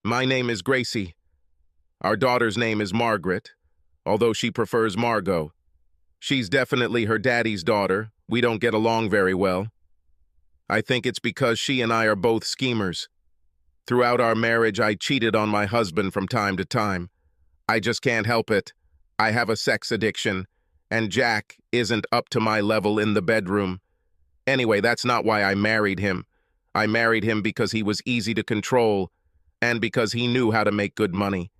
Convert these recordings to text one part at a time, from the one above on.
My name is Gracie. Our daughter's name is Margaret, although she prefers Margot. She's definitely her daddy's daughter. We don't get along very well. I think it's because she and I are both schemers. Throughout our marriage, I cheated on my husband from time to time. I just can't help it. I have a sex addiction, and Jack isn't up to my level in the bedroom. Anyway, that's not why I married him. I married him because he was easy to control, and because he knew how to make good money.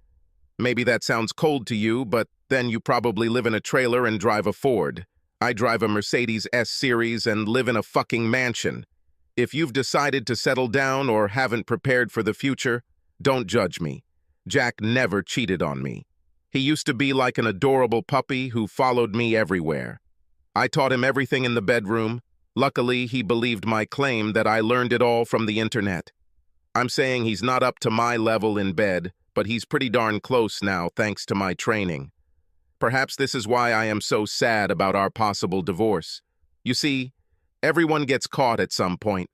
Maybe that sounds cold to you, but then you probably live in a trailer and drive a Ford. I drive a Mercedes S-Series and live in a fucking mansion. If you've decided to settle down or haven't prepared for the future, don't judge me. Jack never cheated on me. He used to be like an adorable puppy who followed me everywhere. I taught him everything in the bedroom. Luckily, he believed my claim that I learned it all from the internet. I'm saying he's not up to my level in bed, but he's pretty darn close now thanks to my training. Perhaps this is why I am so sad about our possible divorce. You see, everyone gets caught at some point.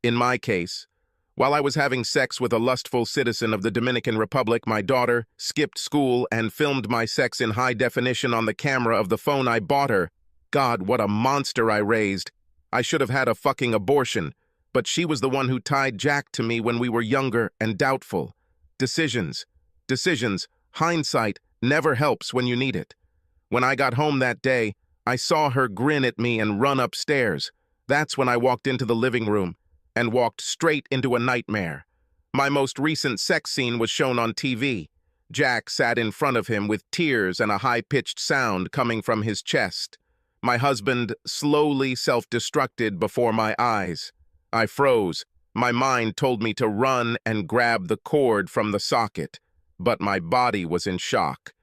In my case, while I was having sex with a lustful citizen of the Dominican Republic, my daughter skipped school and filmed my sex in high definition on the camera of the phone I bought her. God, what a monster I raised. I should have had a fucking abortion, but she was the one who tied Jack to me when we were younger and doubtful. Decisions. Hindsight never helps when you need it. When I got home that day, I saw her grin at me and run upstairs. That's when I walked into the living room and walked straight into a nightmare. My most recent sex scene was shown on TV. Jack sat in front of him with tears and a high-pitched sound coming from his chest. My husband slowly self-destructed before my eyes. I froze. My mind told me to run and grab the cord from the socket, but my body was in shock.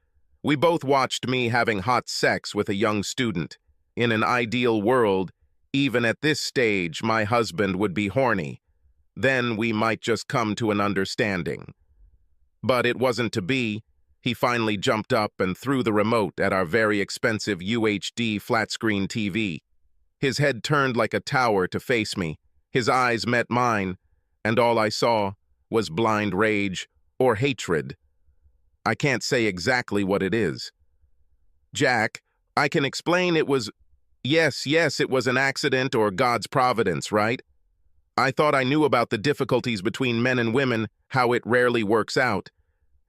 We both watched me having hot sex with a young student. In an ideal world, even at this stage, my husband would be horny. Then we might just come to an understanding. But it wasn't to be. He finally jumped up and threw the remote at our very expensive UHD flat-screen TV. His head turned like a tower to face me. His eyes met mine, and all I saw was blind rage or hatred. I can't say exactly what it is. Jack, I can explain it was... Yes, it was an accident or God's providence, right? I thought I knew about the difficulties between men and women, how it rarely works out.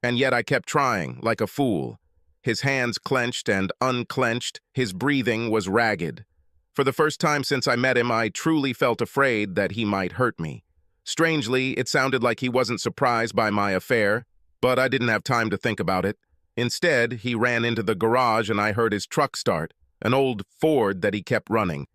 And yet I kept trying, like a fool. His hands clenched and unclenched, his breathing was ragged. For the first time since I met him, I truly felt afraid that he might hurt me. Strangely, it sounded like he wasn't surprised by my affair, but I didn't have time to think about it. Instead, he ran into the garage and I heard his truck start, an old Ford that he kept running.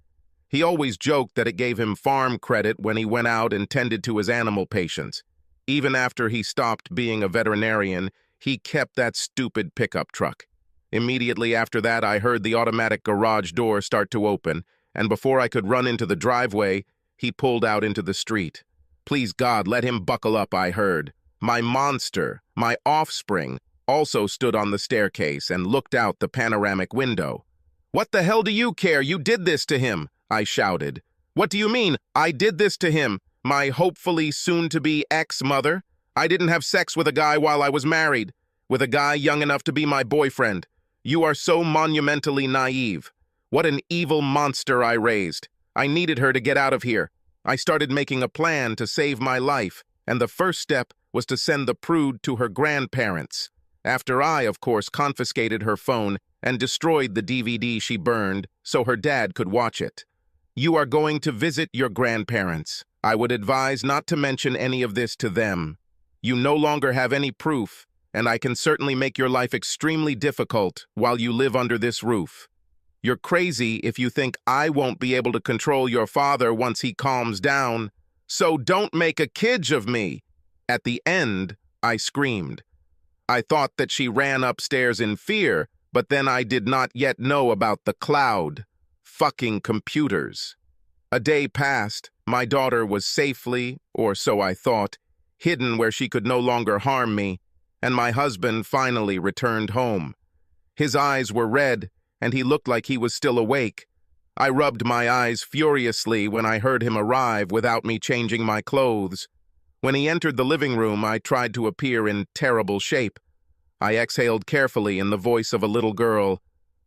He always joked that it gave him farm credit when he went out and tended to his animal patients. Even after he stopped being a veterinarian, he kept that stupid pickup truck. Immediately after that, I heard the automatic garage door start to open, and before I could run into the driveway, he pulled out into the street. Please God, let him buckle up, I heard. My monster, my offspring, also stood on the staircase and looked out the panoramic window. "What the hell do you care? You did this to him," I shouted. "What do you mean, I did this to him? My hopefully soon-to-be ex-mother? I didn't have sex with a guy while I was married, with a guy young enough to be my boyfriend. You are so monumentally naive. What an evil monster I raised. I needed her to get out of here. I started making a plan to save my life, and the first step was to send the prude to her grandparents. After I, of course, confiscated her phone and destroyed the DVD she burned so her dad could watch it. You are going to visit your grandparents. I would advise not to mention any of this to them. You no longer have any proof, and I can certainly make your life extremely difficult while you live under this roof. You're crazy if you think I won't be able to control your father once he calms down, so don't make a kid of me." At the end, I screamed. I thought that she ran upstairs in fear, but then I did not yet know about the cloud. Fucking computers. A day passed. My daughter was safely, or so I thought, hidden where she could no longer harm me, and my husband finally returned home. His eyes were red, and he looked like he was still awake. I rubbed my eyes furiously when I heard him arrive without me changing my clothes. When he entered the living room, I tried to appear in terrible shape. I exhaled carefully in the voice of a little girl.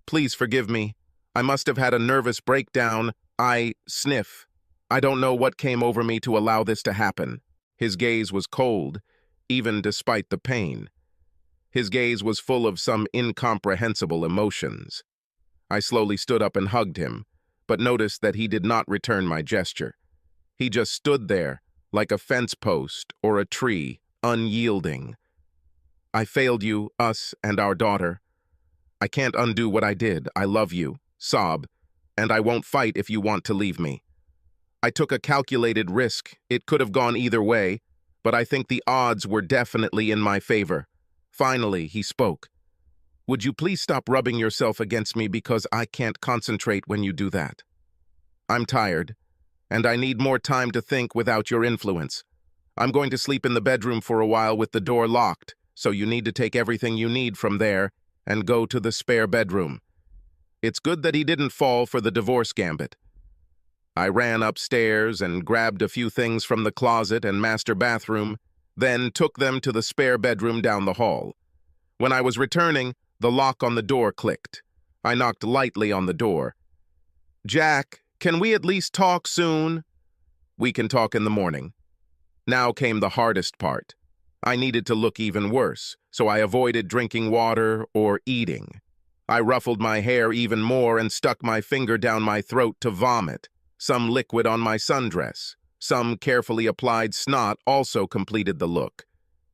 "Please forgive me. I must have had a nervous breakdown. I sniff. I don't know what came over me to allow this to happen." His gaze was cold, even despite the pain. His gaze was full of some incomprehensible emotions. I slowly stood up and hugged him, but noticed that he did not return my gesture. He just stood there, like a fence post or a tree, unyielding. "I failed you, us, and our daughter. I can't undo what I did. I love you," sob, "and I won't fight if you want to leave me. I took a calculated risk. It could have gone either way, but I think the odds were definitely in my favor." Finally, he spoke. "Would you please stop rubbing yourself against me because I can't concentrate when you do that? I'm tired, and I need more time to think without your influence. I'm going to sleep in the bedroom for a while with the door locked, so you need to take everything you need from there and go to the spare bedroom." It's good that he didn't fall for the divorce gambit. I ran upstairs and grabbed a few things from the closet and master bathroom, then took them to the spare bedroom down the hall. When I was returning, the lock on the door clicked. I knocked lightly on the door. "Jack, can we at least talk soon?" "We can talk in the morning." Now came the hardest part. I needed to look even worse, so I avoided drinking water or eating. I ruffled my hair even more and stuck my finger down my throat to vomit. Some liquid on my sundress. Some carefully applied snot also completed the look.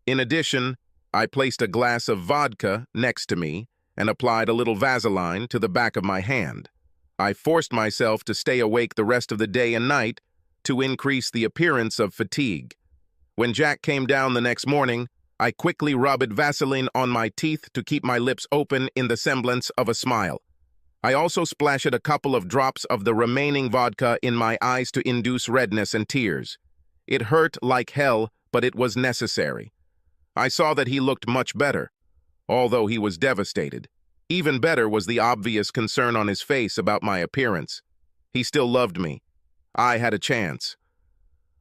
In addition, I placed a glass of vodka next to me and applied a little Vaseline to the back of my hand. I forced myself to stay awake the rest of the day and night to increase the appearance of fatigue. When Jack came down the next morning, I quickly rubbed Vaseline on my teeth to keep my lips open in the semblance of a smile. I also splashed a couple of drops of the remaining vodka in my eyes to induce redness and tears. It hurt like hell, but it was necessary. I saw that he looked much better, although he was devastated. Even better was the obvious concern on his face about my appearance. He still loved me. I had a chance.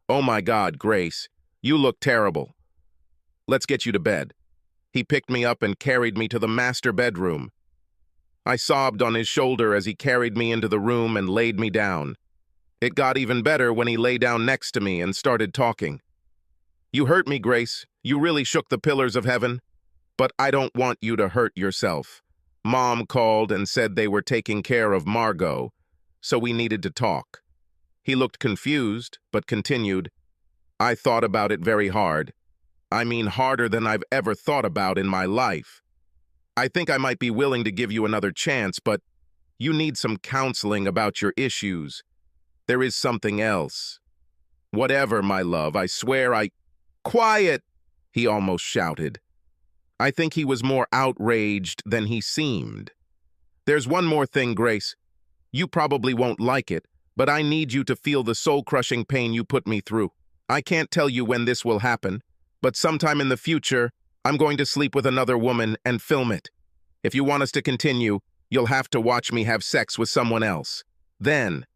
"Oh my God, Grace, you look terrible. Let's get you to bed." He picked me up and carried me to the master bedroom. I sobbed on his shoulder as he carried me into the room and laid me down. It got even better when he lay down next to me and started talking. "You hurt me, Grace. You really shook the pillars of heaven. But I don't want you to hurt yourself. Mom called and said they were taking care of Margot, so we needed to talk." He looked confused, but continued, "I thought about it very hard. I mean, harder than I've ever thought about in my life. I think I might be willing to give you another chance, but you need some counseling about your issues. There is something else." "Whatever, my love, I swear I—" "Quiet!" he almost shouted. I think he was more outraged than he seemed. "There's one more thing, Grace. You probably won't like it, but I need you to feel the soul-crushing pain you put me through. I can't tell you when this will happen, but sometime in the future, I'm going to sleep with another woman and film it. If you want us to continue, you'll have to watch me have sex with someone else. Then,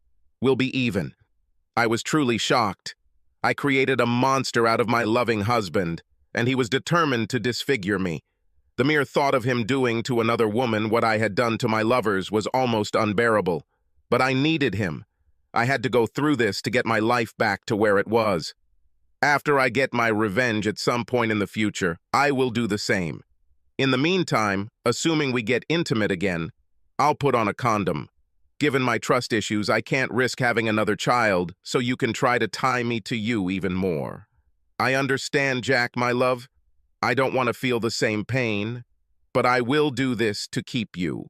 we'll be even." I was truly shocked. I created a monster out of my loving husband, and he was determined to disfigure me. The mere thought of him doing to another woman what I had done to my lovers was almost unbearable. But I needed him. I had to go through this to get my life back to where it was. After I get my revenge at some point in the future, I will do the same. In the meantime, assuming we get intimate again, I'll put on a condom. Given my trust issues, I can't risk having another child, so you can try to tie me to you even more. I understand, Jack, my love. I don't want to feel the same pain, but I will do this to keep you.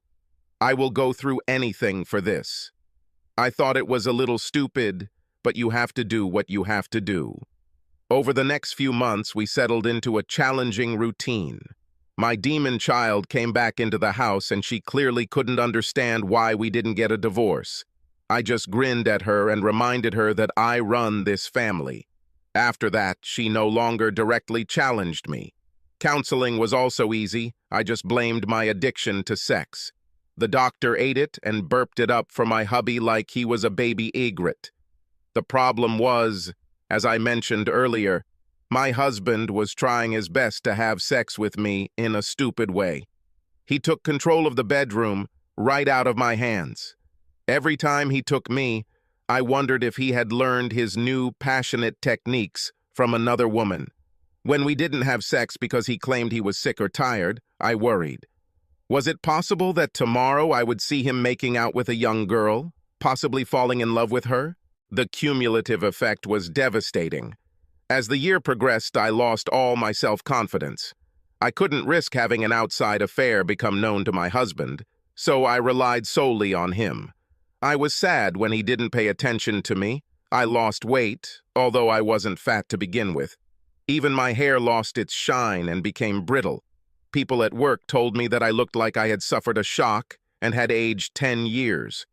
I will go through anything for this. I thought it was a little stupid, but you have to do what you have to do." Over the next few months, we settled into a challenging routine. My demon child came back into the house, and she clearly couldn't understand why we didn't get a divorce. I just grinned at her and reminded her that I run this family. After that, she no longer directly challenged me. Counseling was also easy. I just blamed my addiction to sex. The doctor ate it and burped it up for my hubby like he was a baby egret. The problem was, as I mentioned earlier, My husband was trying his best to have sex with me in a stupid way. He took control of the bedroom right out of my hands. Every time he took me, I wondered if he had learned his new passionate techniques from another woman. When we didn't have sex because he claimed he was sick or tired, I worried. Was it possible that tomorrow I would see him making out with a young girl, possibly falling in love with her? The cumulative effect was devastating. As the year progressed, I lost all my self-confidence. I couldn't risk having an outside affair become known to my husband, so I relied solely on him. I was sad when he didn't pay attention to me. I lost weight, although I wasn't fat to begin with. Even my hair lost its shine and became brittle. People at work told me that I looked like I had suffered a shock and had aged 10 years.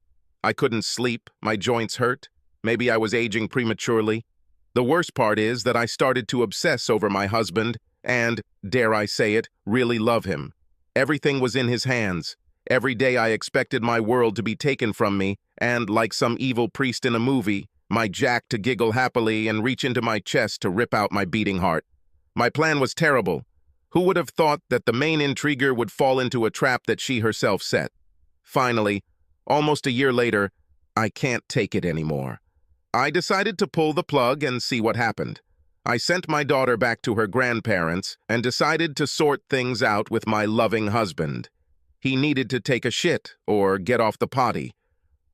I couldn't sleep, my joints hurt. Maybe I was aging prematurely. The worst part is that I started to obsess over my husband and, dare I say it, really love him. Everything was in his hands. Every day I expected my world to be taken from me and, like some evil priest in a movie, my Jack to giggle happily and reach into my chest to rip out my beating heart. My plan was terrible. Who would have thought that the main intriguer would fall into a trap that she herself set? Finally, almost a year later, I can't take it anymore. I decided to pull the plug and see what happened. I sent my daughter back to her grandparents and decided to sort things out with my loving husband. He needed to take a shit or get off the potty,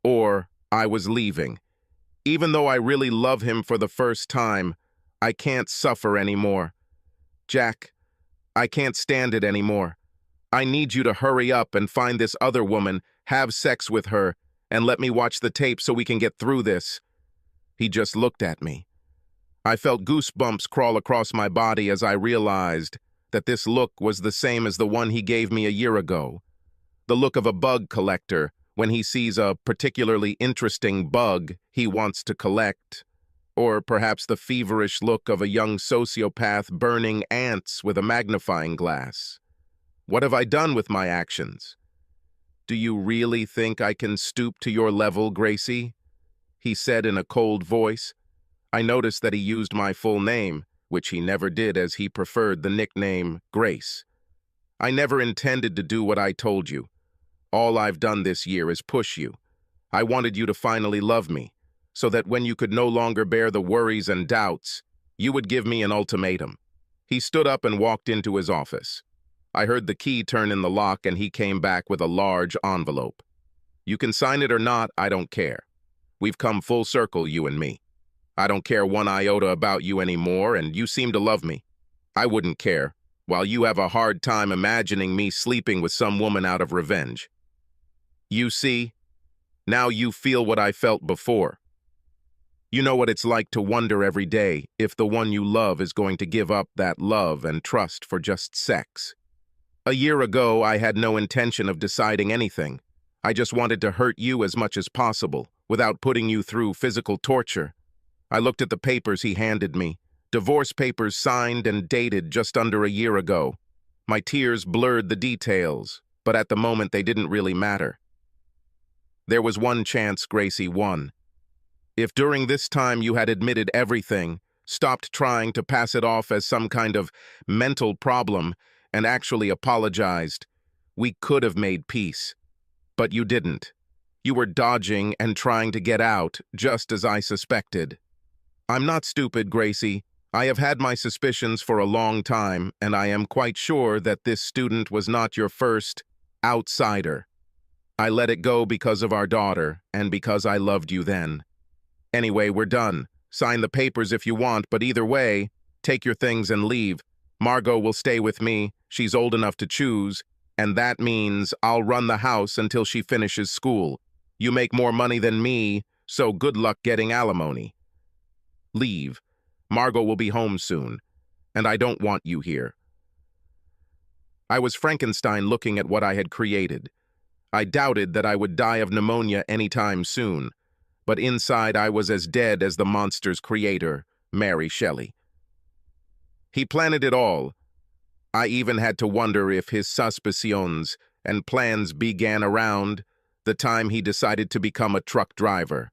or I was leaving. Even though I really love him for the first time, I can't suffer anymore. Jack, I can't stand it anymore. I need you to hurry up and find this other woman, have sex with her, and let me watch the tape so we can get through this. He just looked at me. I felt goosebumps crawl across my body as I realized that this look was the same as the one he gave me a year ago. The look of a bug collector when he sees a particularly interesting bug he wants to collect. Or perhaps the feverish look of a young sociopath burning ants with a magnifying glass. What have I done with my actions? Do you really think I can stoop to your level, Gracie? He said in a cold voice. I noticed that he used my full name, which he never did as he preferred the nickname Grace. I never intended to do what I told you. All I've done this year is push you. I wanted you to finally love me, so that when you could no longer bear the worries and doubts, you would give me an ultimatum. He stood up and walked into his office. I heard the key turn in the lock and he came back with a large envelope. You can sign it or not, I don't care. We've come full circle, you and me. I don't care one iota about you anymore, and you seem to love me. I wouldn't care, while you have a hard time imagining me sleeping with some woman out of revenge. You see, now you feel what I felt before. You know what it's like to wonder every day if the one you love is going to give up that love and trust for just sex. A year ago, I had no intention of deciding anything. I just wanted to hurt you as much as possible, without putting you through physical torture. I looked at the papers he handed me, divorce papers signed and dated just under a year ago. My tears blurred the details, but at the moment they didn't really matter. There was one chance, Gracie, one. If during this time you had admitted everything, stopped trying to pass it off as some kind of mental problem, and actually apologized, we could have made peace. But you didn't. You were dodging and trying to get out, just as I suspected. I'm not stupid, Gracie. I have had my suspicions for a long time, and I am quite sure that this student was not your first outsider. I let it go because of our daughter, and because I loved you then. Anyway, we're done. Sign the papers if you want, but either way, take your things and leave. Margot will stay with me. She's old enough to choose, and that means I'll run the house until she finishes school. You make more money than me, so good luck getting alimony. Leave. Margot will be home soon, and I don't want you here. I was Frankenstein looking at what I had created. I doubted that I would die of pneumonia anytime soon, but inside I was as dead as the monster's creator, Mary Shelley. He planted it all. I even had to wonder if his suspicions and plans began around the time he decided to become a truck driver.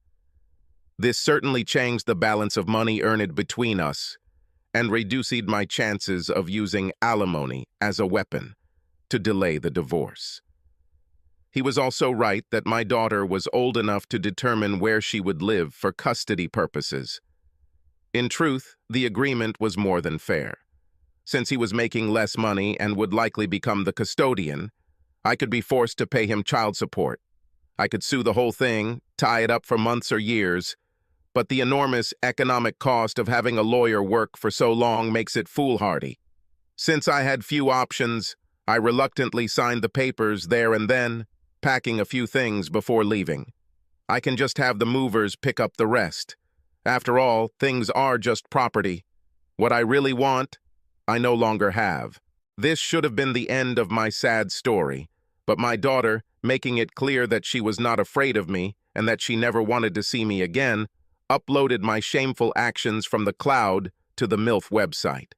This certainly changed the balance of money earned between us, and reduced my chances of using alimony as a weapon to delay the divorce. He was also right that my daughter was old enough to determine where she would live for custody purposes. In truth, the agreement was more than fair. Since he was making less money and would likely become the custodian, I could be forced to pay him child support. I could sue the whole thing, tie it up for months or years, but the enormous economic cost of having a lawyer work for so long makes it foolhardy. Since I had few options, I reluctantly signed the papers there and then, packing a few things before leaving. I can just have the movers pick up the rest. After all, things are just property. What I really want, I no longer have. This should have been the end of my sad story, but my daughter, making it clear that she was not afraid of me and that she never wanted to see me again, uploaded my shameful actions from the cloud to the MILF website.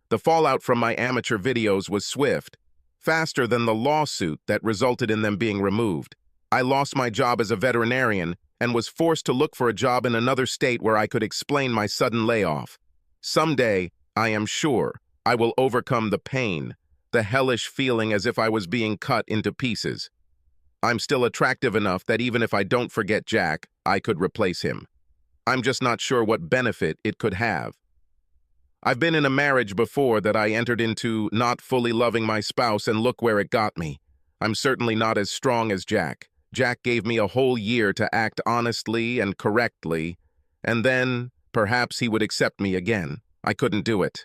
The fallout from my amateur videos was swift, faster than the lawsuit that resulted in them being removed. I lost my job as a veterinarian and was forced to look for a job in another state where I could explain my sudden layoff. Someday, I am sure, I will overcome the pain, the hellish feeling as if I was being cut into pieces. I'm still attractive enough that even if I don't forget Jack, I could replace him. I'm just not sure what benefit it could have. I've been in a marriage before that I entered into not fully loving my spouse, and look where it got me. I'm certainly not as strong as Jack. Jack gave me a whole year to act honestly and correctly, and then perhaps he would accept me again. I couldn't do it.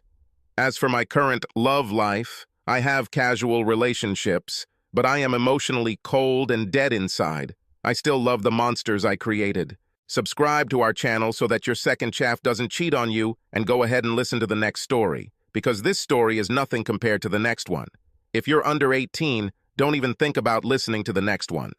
As for my current love life, I have casual relationships, but I am emotionally cold and dead inside. I still love the monsters I created. Subscribe to our channel so that your second chaff doesn't cheat on you, and go ahead and listen to the next story, because this story is nothing compared to the next one. If you're under 18, don't even think about listening to the next one.